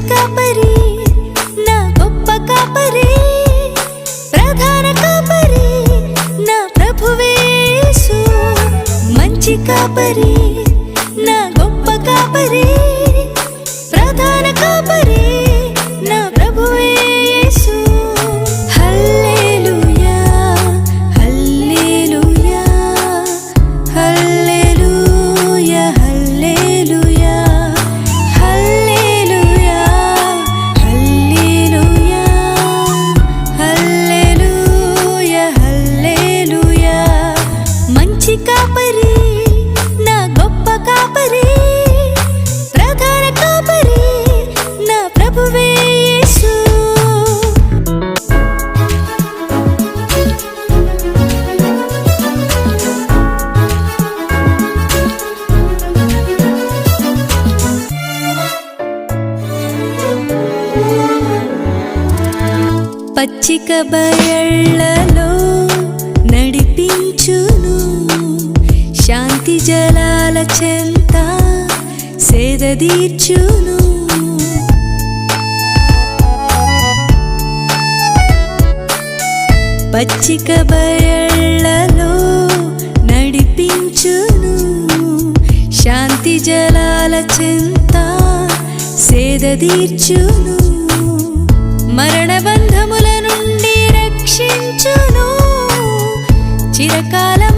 కాపరి నా గొప్ప కాపరి ప్రధాన కాపరి నా ప్రభువే యేసు మంచి కాపరి నా గొప్ప కాపరి ప్రధాన కాపరి నా ప్రభువే యేసు హల్లెలూయా హల్లెలూయా హల్లెలూయా హల్లెలూయా హల్లెలూయా హల్లెలూయా హల్లెలూయా హల్లెలూయా మంచి కాపరి నా గొప్ప కాపరి ప్రధాన కాపరి నా ప్రభువే యేసు పచ్చిక బయళ్ళలో నడిపించును శాంతి జలాల చెంత సేదదీర్చును పచ్చిక బయళ్ళలో నడిపించును శాంతి జలాల చెంత సేదదీర్చును మరణ బంధముల నుండి రక్షించును చిరకాలం